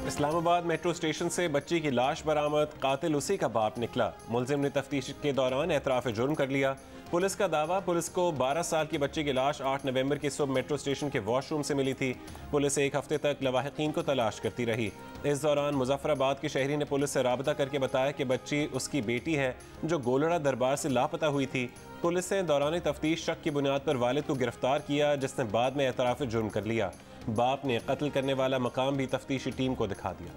Islamabad metro station से बच्ची की लाश बरामद, कातिल उसी का बाप निकला। मुलजिम ने तफ्तीश के दौरान एतराफ़ जुर्म कर लिया। पुलिस का दावा, पुलिस को 12 साल की बच्ची की लाश 8 नवंबर की सुबह मेट्रो स्टेशन के वॉशरूम से मिली थी। पुलिस 1 हफ्ते तक लवाहिकीन को तलाश करती रही। इस दौरान मुजफ्फराबाद के शहरी ने पुलिस से राबता करके बताया कि बच्ची उसकी बेटी है जो गोलड़ा दरबार से लापता हुई थी। पुलिस ने दौरान तफ्तीश शक की बुनियाद पर वालिद को गिरफ्तार किया, जिसने बाद में एतराफ़ जुर्म कर लिया। बाप ने कत्ल करने वाला मकाम भी तफ्तीशी टीम को दिखा दिया।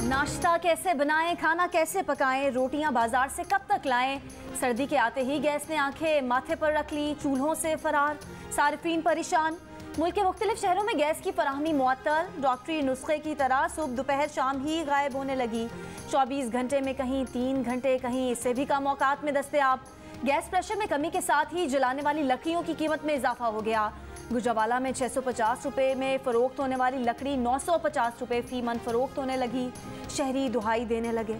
नाश्ता कैसे बनाएं, खाना कैसे पकाएं, रोटियां बाजार से कब तक लाएं। सर्दी के आते ही गैस ने आंखें माथे पर रख ली, चूल्हों से फरार, सारिफीन परेशान। मुल्क के मुख्तलिफ शहरों में गैस की फराहमी मुअत्तल, डॉक्टरी नुस्खे की तरह सुबह दोपहर शाम ही गायब होने लगी। 24 घंटे में कहीं 3 घंटे, कहीं इससे भी कम औकात में दस्तयाब। गैस प्रेशर में कमी के साथ ही जलाने वाली लकड़ियों की कीमत में इजाफा हो गया। गुजरावाला में 650 रुपये में फरोख्त होने वाली लकड़ी 950 रुपये फी मन फरोख्त होने लगी। शहरी दुहाई देने लगे।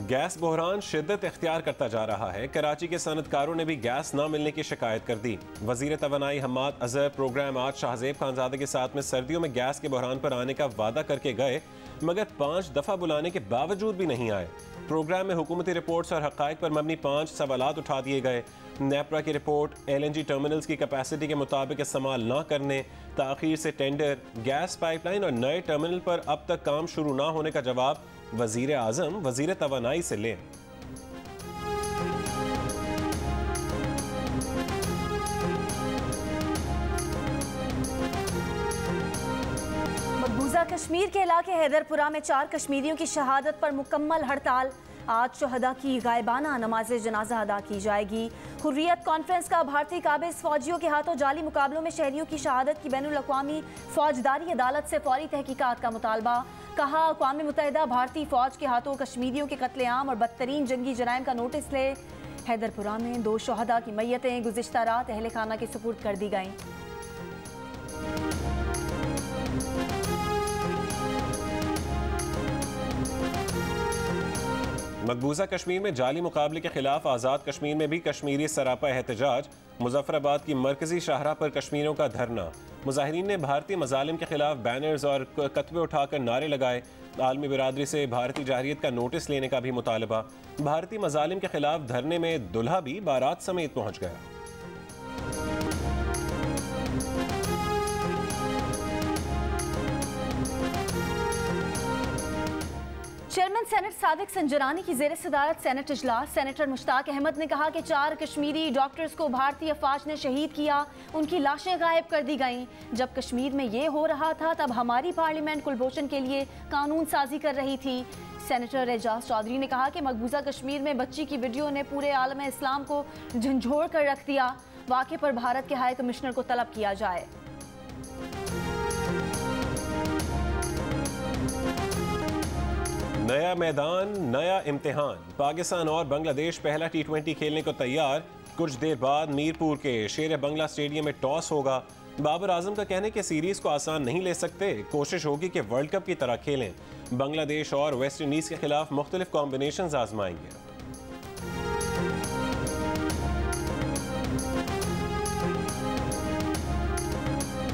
गैस बहरान शिद्दत इख्तियार करता जा रहा है। कराची के सनतकारों ने भी गैस न मिलने की शिकायत कर दी। वजीर तवानाई हम्माद अजहर प्रोग्राम आज शाहजेब खानजादे के साथ में सर्दियों में गैस के बहरान पर आने का वादा करके गए, मगर 5 दफ़ा बुलाने के बावजूद भी नहीं आए। प्रोग्राम में हुकूमती रिपोर्ट्स और हक़ाइक़ पर मबनी 5 सवालात उठा दिए गए। नेपरा की रिपोर्ट, LNG टर्मिनल्स की कैपेसिटी के मुताबिक इस्तेमाल न करने, ताख़ीर से टेंडर, गैस पाइपलाइन और नए टर्मिनल पर अब तक काम शुरू न होने का जवाब वज़ीर आज़म वज़ीर तवानाई से लें। मकबूजा कश्मीर के इलाके हैदरपुरा में 4 कश्मीरियों की शहादत पर मुकम्मल हड़ताल। आज शहदा की गायबाना नमाज जनाजा अदा की जाएगी। हुर्रियत कॉन्फ्रेंस का भारतीय काबिज फौजियों के हाथों जाली मुकाबलों में शहरियों की शहादत की बैनुल अक़वामी फौजदारी अदालत से फौरी तहकीकात का मुतालबा। कहा, अक़वाम मुत्तहिदा भारतीय फौज के हाथों कश्मीरियों के कत्लेआम और बदतरीन जंगी जराइम का नोटिस ले। हैदरपुरा में 2 शहदा की मैयतें गुज़िश्ता रात अहले खाना के सुपुर्द कर दी गईं। मकबूजा कश्मीर में जाली मुकाबले के खिलाफ आज़ाद कश्मीर में भी कश्मीरी सरापा एहतजाज। मुजफ्फराबाद की मरकजी शाहरा पर कश्मीरियों का धरना। मुजाहिरीन ने भारतीय मजालिम के खिलाफ बैनर्स और कतबे उठाकर नारे लगाए। आलमी बिरादरी से भारतीय जाहिरियत का नोटिस लेने का भी मुतालबा। भारतीय मजालिम के खिलाफ धरने में दुल्हा भी बारात समेत पहुंच गया। चेयरमैन सेनेट सादिक संजरानी की ज़ेर सदारत सेनेट इजलास। सेनेटर मुश्ताक अहमद ने कहा कि 4 कश्मीरी डॉक्टर्स को भारतीय अफवाज ने शहीद किया, उनकी लाशें गायब कर दी गईं। जब कश्मीर में ये हो रहा था तब हमारी पार्लियामेंट कुलभूषण के लिए कानून साजी कर रही थी। सेनेटर एजाज चौधरी ने कहा कि मकबूजा कश्मीर में बच्ची की वीडियो ने पूरे आलम इस्लाम को झंझोड़ कर रख दिया। वाक़े पर भारत के हाई कमिश्नर को तलब किया जाए। नया मैदान, नया इम्तिहान। पाकिस्तान और बांग्लादेश पहला T20 खेलने को तैयार। कुछ देर बाद मीरपुर के शेर बंगला स्टेडियम में टॉस होगा। बाबर आजम का कहने के सीरीज को आसान नहीं ले सकते, कोशिश होगी कि वर्ल्ड कप की तरह खेलें। बांग्लादेश और वेस्ट इंडीज के खिलाफ मुख्तलिफ कॉम्बिनेशन आजमाएंगे।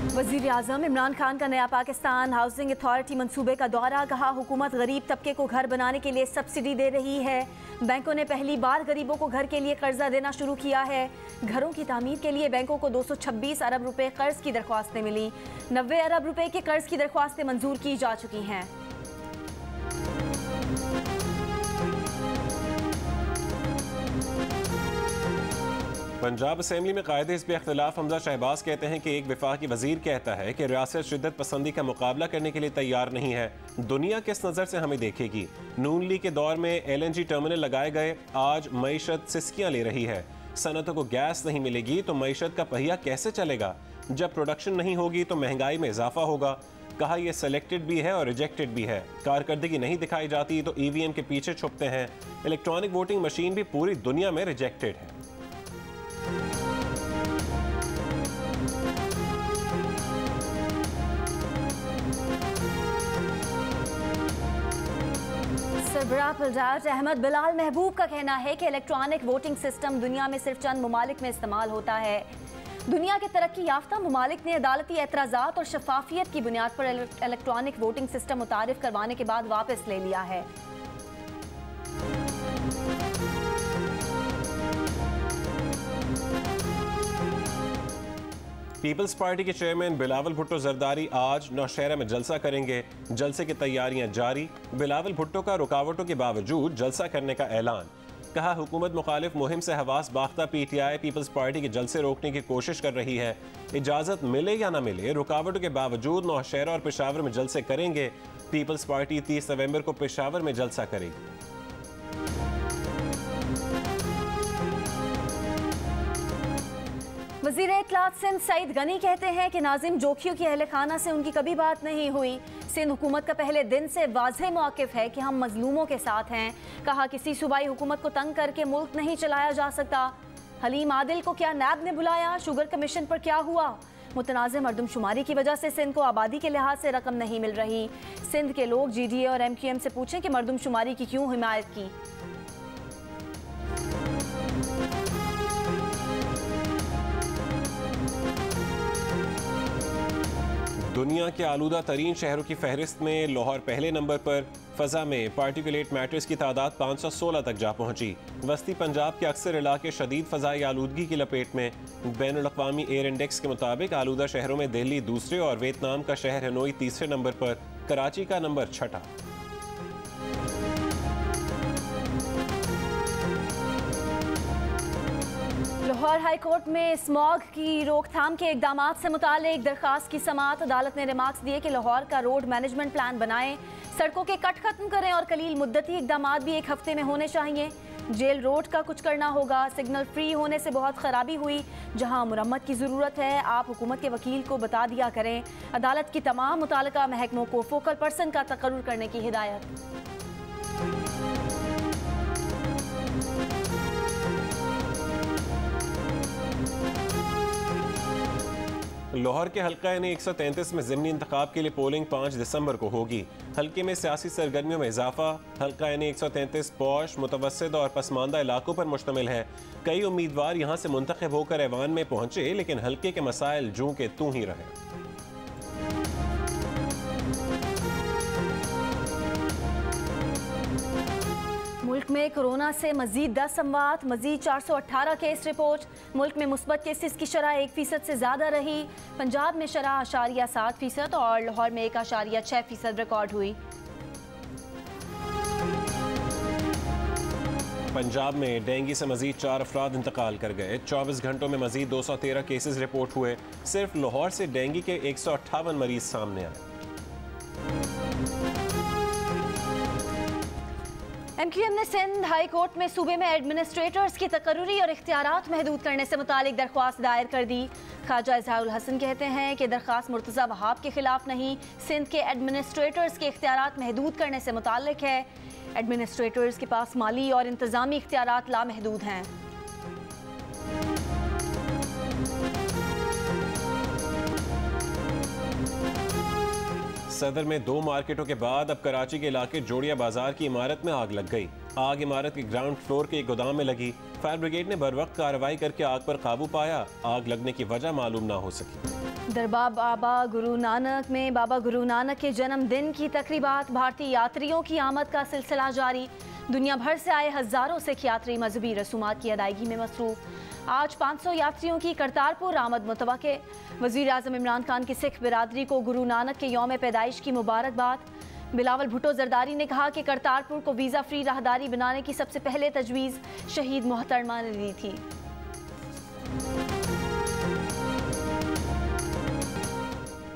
वज़ीर आज़म इमरान खान का नया पाकिस्तान हाउसिंग अथॉरिटी मंसूबे का दौरा। कहा, हुकूमत गरीब तबके को घर बनाने के लिए सब्सिडी दे रही है। बैंकों ने पहली बार गरीबों को घर के लिए कर्जा देना शुरू किया है। घरों की तामीर के लिए बैंकों को 226 अरब रुपए कर्ज की दरख्वास्तें मिली। 90 अरब रुपए के कर्ज की दरख्वास्तें मंजूर की जा चुकी हैं। पंजाब असेंबली में कायदे हिज़्ब इख्तिलाफ हमजा शहबाज कहते हैं कि एक वफाकी वजीर कहता है कि रियासत शिद्दत पसंदी का मुकाबला करने के लिए तैयार नहीं है। दुनिया किस नज़र से हमें देखेगी। नून लीग के दौर में LNG टर्मिनल लगाए गए, आज मईशत सिसकियाँ ले रही है। सनतों को गैस नहीं मिलेगी तो मईशत का पहिया कैसे चलेगा। जब प्रोडक्शन नहीं होगी तो महंगाई में इजाफा होगा। कहा, यह सेलेक्टेड भी है और रिजेक्टेड भी है। कारकर्दगी नहीं दिखाई जाती तो EVM के पीछे छुपते हैं। इलेक्ट्रॉनिक वोटिंग मशीन भी पूरी दुनिया में रिजेक्टेड है। सरबराह पलटाज अहमद बिलाल महबूब का कहना है कि इलेक्ट्रॉनिक वोटिंग सिस्टम दुनिया में सिर्फ चंद ममालिक में इस्तेमाल होता है। दुनिया के तरक्की याफ्ता ममालिक ने अदालती एतराज़ात और शफाफियत की बुनियाद पर इलेक्ट्रॉनिक वोटिंग सिस्टम मुतारिफ करवाने के बाद वापस ले लिया है। पीपल्स पार्टी के चेयरमैन बिलावल भुट्टो जरदारी आज नौशहरा में जलसा करेंगे। जलसे की तैयारियां जारी। बिलावल भुट्टो का रुकावटों के बावजूद जलसा करने का ऐलान। कहा, हुकूमत मुखालिफ मुहिम से हवास बाख्ता पीटीआई पीपल्स पार्टी के जलसे रोकने की कोशिश कर रही है। इजाजत मिले या न मिले, रुकावटों के बावजूद नौशहरा और पेशावर में जलसे करेंगे। पीपल्स पार्टी 30 नवंबर को पेशावर में जलसा करेगी। वज़ीर इत्तलात सिंध सईद गनी कहते हैं कि नाजिम जोखियों की अहले खाना से उनकी कभी बात नहीं हुई। सिंध हुकूमत का पहले दिन से वाज़ेह मौक़िफ़ है कि हम मजलूमों के साथ हैं। कहा, किसी सूबाई हुकूमत को तंग करके मुल्क नहीं चलाया जा सकता। हलीम आदिल को क्या नैब ने बुलाया? शुगर कमीशन पर क्या हुआ? मुतनाज़ मरदमशुमारी की वजह से सिंध को आबादी के लिहाज से रकम नहीं मिल रही। सिंध के लोग GDA और MQM से पूछें कि मरदमशुमारी की क्यों हिमायत की। दुनिया के आलूदा तरीन शहरों की फहरिस्त में लाहौर पहले नंबर पर। फ़ज़ा में पार्टिकुलेट मैटर्स की तादाद 516 तक जा पहुंची। वस्ती पंजाब के अक्सर इलाके शदीद फ़ज़ाई आलूदगी की लपेट में। बैनुल अक़वामी एयर इंडेक्स के मुताबिक आलूदा शहरों में दिल्ली दूसरे और वियतनाम का शहर हनोई तीसरे नंबर पर। कराची का नंबर छठा। लाहौर हाई कोर्ट में स्मॉग की रोकथाम के इकदाम से मुतालिक दरखास्त की समाअत। अदालत ने रिमार्क्स दिए कि लाहौर का रोड मैनेजमेंट प्लान बनाएं, सड़कों के कट खत्म करें और कलील मुद्दती इकदाम भी एक हफ्ते में होने चाहिए। जेल रोड का कुछ करना होगा। सिग्नल फ्री होने से बहुत खराबी हुई, जहां मुरम्मत की ज़रूरत है आप हुकूमत के वकील को बता दिया करें। अदालत की तमाम मुताल्लिका महकमों को फोकल पर्सन का तकर्रुर करने की हिदायत। लाहौर के हल्का यानी 133 में ज़िमनी इंतखाब के लिए पोलिंग 5 दिसंबर को होगी। हल्के में सियासी सरगर्मियों में इजाफा। हल्का यानी 133 पौश, मुतवस्सित और पसमानदा इलाकों पर मुश्तमिल है। कई उम्मीदवार यहाँ से मुंतखब होकर ऐवान में पहुंचे, लेकिन हल्के के मसाइल जूं के तूं ही रहे। मुल्क में कोरोना से मजीद 10 अमवात, मजीद 418 केस रिपोर्ट। मुल्क में मुस्बत केसेस की शरह 1% से ज़्यादा रही। पंजाब में शरह 0.7% और लाहौर में 1.6% रिकॉर्ड हुई। पंजाब में डेंगू से मजीद 4 अफराद इंतकाल कर गए। 24 घंटों में मजीद 213 केसेस रिपोर्ट हुए। सिर्फ लाहौर से डेंगू के 158 मरीज सामने आए। MQM ने सिंध हाई कोर्ट में सूबे में एडमिनिस्ट्रेटर्स की तकर्रुरी और इख्तियारात महदूद करने से मुतालिक दरख्वास्त दायर कर दी। ख्वाजा इजहारुल हसन कहते हैं कि दरख्वास्त मुर्तज़ा वहाब के खिलाफ नहीं, सिंध के एडमिनिस्ट्रेटर्स के इख्तियारात महदूद करने से मुतालिक है। एडमिनिस्ट्रेटर्स के पास माली और इंतज़ामी इख्तियारात लामहदूद हैं। सदर में 2 मार्केटों के बाद अब कराची के इलाके जोड़िया बाजार की इमारत में आग लग गई। आग इमारत के ग्राउंड फ्लोर के एक गोदाम में लगी। फायर ब्रिगेड ने बरवक्त कार्रवाई करके आग पर काबू पाया। आग लगने की वजह मालूम ना हो सकी। दरबार बाबा गुरु नानक में बाबा गुरु नानक के जन्मदिन की तकरीबात। भारतीय यात्रियों की आमद का सिलसिला जारी। दुनिया भर से आए हज़ारों सिख यात्री मजहबी रसूमात की अदायगी में मसरूफ। आज 500 यात्रियों की करतारपुर आमद मुतवक्के। वज़ीर आज़म इमरान खान की सिख बिरादरी को गुरु नानक के यौम पैदाइश की मुबारकबाद। बिलावल भुट्टो जरदारी ने कहा कि करतारपुर को वीज़ा फ्री राहदारी बनाने की सबसे पहले तजवीज़ शहीद मोहतरमा ने दी थी।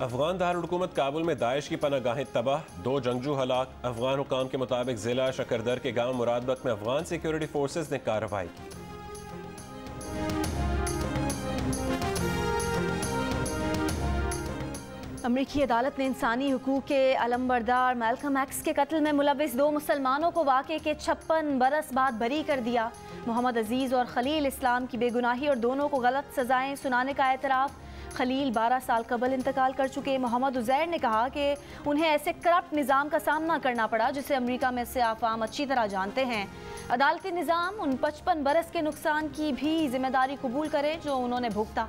अफगान दारुल-हुकूमत काबुल में दाइश की पनागाहें तबाह, 2 जंगजू हलाक। अफगान हुकाम के मुताबिक जिला शकरदर के गांव मुरादबक में अफगान सिक्योरिटी फोर्सेज ने कार्रवाई की। अमरीकी अदालत ने इंसानी हुकूक के अलमबरदार मैल्कम एक्स के कत्ल में मुलविस 2 मुसलमानों को वाक़े के 56 बरस बाद बरी कर दिया। मोहम्मद अजीज़ और खलील इस्लाम की बेगुनाही और दोनों को गलत सजाएं सुनाने का एतराफ़। खलील 12 साल कबल इंतकाल कर चुके मोहम्मद उज़ैर ने कहा कि उन्हें ऐसे करप्ट निज़ाम का सामना करना पड़ा जिसे अमेरिका में से आवाम अच्छी तरह जानते हैं। अदालती निज़ाम उन 55 बरस के नुकसान की भी जिम्मेदारी कबूल करे जो उन्होंने भुगता।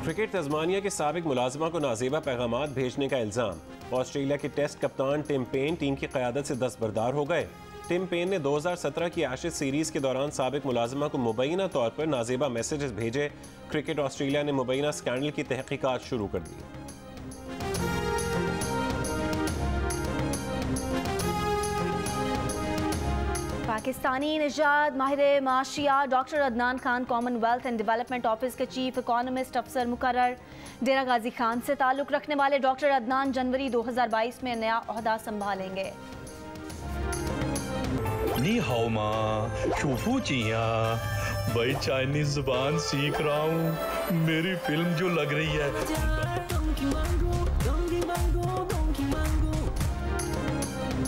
क्रिकेट तस्मानिया के साबिक मुलाजिमा को नाजेबा पैगामात भेजने का इल्ज़ाम। ऑस्ट्रेलिया के टेस्ट कप्तान टिम पेन टीम की क़यादत से दस्तबरदार हो गए। टिम पेन ने 2017 की एशेज सीरीज़ के दौरान साबिक मुलाजिमा को मुबैना तौर पर नाजेबा मैसेजेस भेजे। क्रिकेट ऑस्ट्रेलिया ने मुबैना स्कैंडल की तहकीकात शुरू कर दी। पाकिस्तानी निजात माहिर माशिया doctor Adnan Khan commonwealth and development office के चीफ इकोनॉमिस्ट अफसर मुकर्रर। डेरा गाजी खान से ताल्लुक़ रखने वाले डॉक्टर अदनान जनवरी 2022 में नया ओहदा संभालेंगे। नी हाओ माँ, शूफू चिया, भाई चाइनीज जुबान सीख रहा हूँ। मेरी फिल्म जो लग रही है।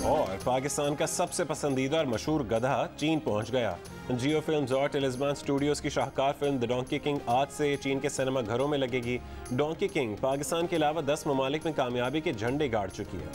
और पाकिस्तान का सबसे पसंदीदा और मशहूर गधा चीन पहुंच गया। जियो फिल्म्स और टेलिस्मान स्टूडियोज की शाहकार फिल्म द डोंकी किंग आज से चीन के सिनेमा घरों में लगेगी। डोंकी किंग पाकिस्तान के अलावा 10 ममालिक में कामयाबी के झंडे गाड़ चुकी है।